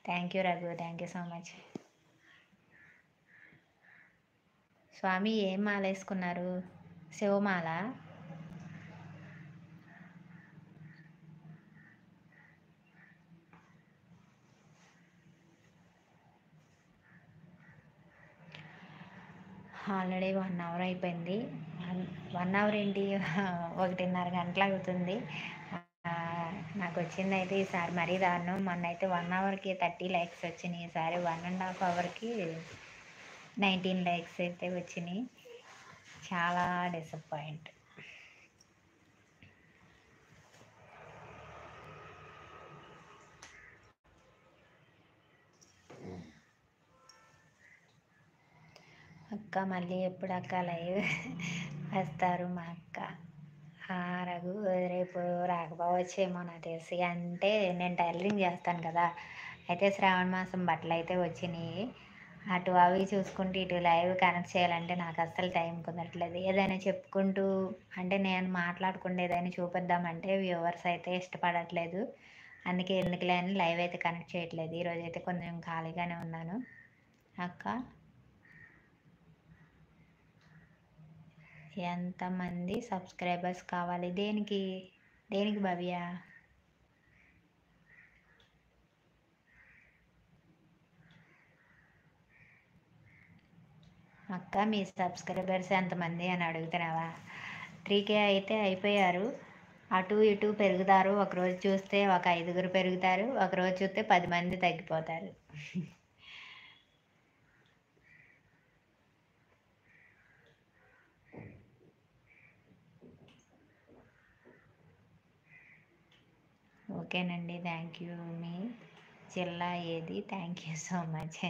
Thank you Raghu. Thank you so much. స్వామి ఏం మాలేసుకున్నారు? శివమాల? ఆల్రెడీ 1 అవర్ అయిపోయింది. 1 అవర్ ఏంటి 1:30 గంటలు అవుతుంది. నాకు వచ్చిందైతే ఈసారి మరీ దారుణం. మొన్నైతే 1 అవర్కి 30 లైక్స్ వచ్చినాయి. ఈసారి 1.5 అవర్కి 19 లైక్స్ అయితే వచ్చినాయి. చాలా డిసప్పాయింట్. అక్క మళ్ళీ ఎప్పుడు అక్క లైవ్ వస్తారు మా అక్క? రఘు రేపు రాకపోవచ్చేమో నాకు తెలిసి. అంటే నేను టైలరింగ్ చేస్తాను కదా, అయితే శ్రావణ మాసం బట్టలు అయితే వచ్చినాయి. అటు అవి చూసుకుంటూ ఇటు లైవ్ కనెక్ట్ చేయాలంటే నాకు అస్సలు టైం కుదరట్లేదు. ఏదైనా చెప్పుకుంటూ అంటే నేను మాట్లాడకుండా ఏదైనా చూపిద్దామంటే వ్యూవర్స్ అయితే ఇష్టపడట్లేదు. అందుకే ఎందుకులే అని లైవ్ అయితే కనెక్ట్ చేయట్లేదు. ఈరోజు అయితే కొంచెం ఖాళీగానే ఉన్నాను. అక్క ఎంతమంది సబ్స్క్రైబర్స్ కావాలి? దేనికి దేనికి భవ్య? అక్క మీ సబ్స్క్రైబర్స్ ఎంతమంది అని అడుగుతున్నావా? 3K అయితే అయిపోయారు. అటు ఇటు పెరుగుతారు. ఒకరోజు చూస్తే ఒక 5గురు పెరుగుతారు, ఒకరోజు చూస్తే 10 మంది తగ్గిపోతారు. ఓకేనండి. Thank you. మీ జిల్లా ఏది? Thank you so much.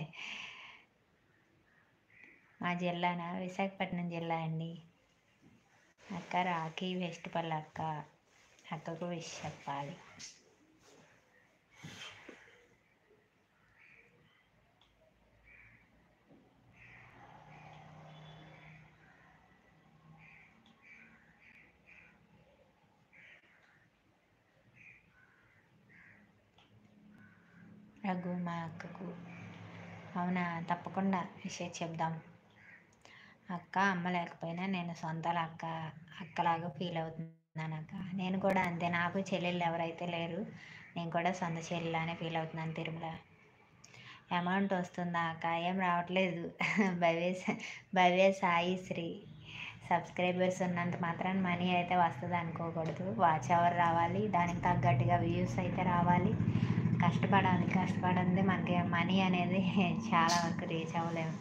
మా జిల్లానా? విశాఖపట్నం జిల్లా అండి. అక్క రాఖీ వెస్ట్పల్లి అక్క. అక్కకు విష్ చెప్పాలి. రఘు మా అక్కకు. అవునా, తప్పకుండా విషయం చెప్దాం. అక్క అమ్మ లేకపోయినా నేను సొంతల అక్కలాగా ఫీల్ అవుతున్నాను అక్క. నేను కూడా అంతే. నాకు చెల్లెళ్ళు ఎవరైతే లేరు, నేను కూడా సొంత చెల్లెలానే ఫీల్ అవుతున్నాను. తిరుమల అమౌంట్ వస్తుందా అక్క? ఏం రావట్లేదు. భవ్య సాయి శ్రీ సబ్స్క్రైబర్స్ ఉన్నంత మాత్రాన మనీ అయితే వస్తుంది అనుకోకూడదు. వాచ్ అవర్ రావాలి, దానికి తగ్గట్టుగా వ్యూస్ అయితే రావాలి. కష్టపడాలి. కష్టపడింది మనకి మనీ అనేది చాలా వరకు రీచ్ అవ్వలేము.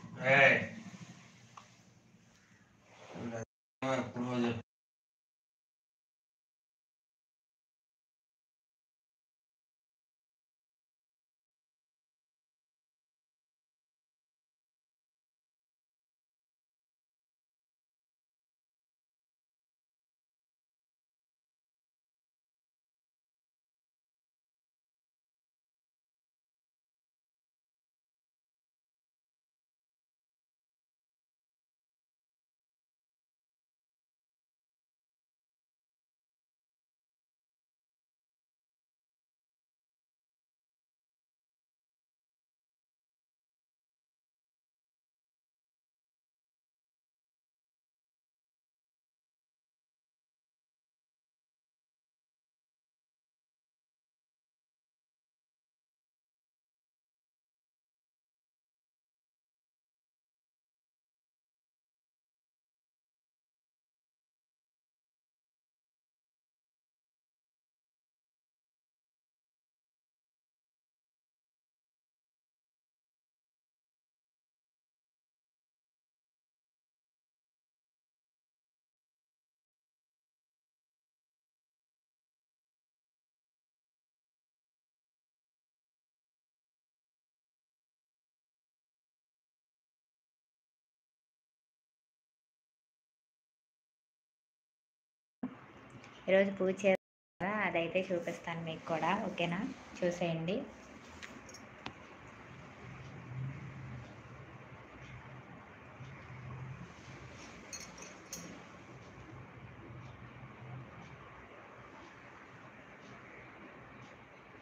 ఈరోజు పూజ చేస్తా, అదైతే చూపిస్తాను మీకు కూడా. ఓకేనా? చూసేయండి.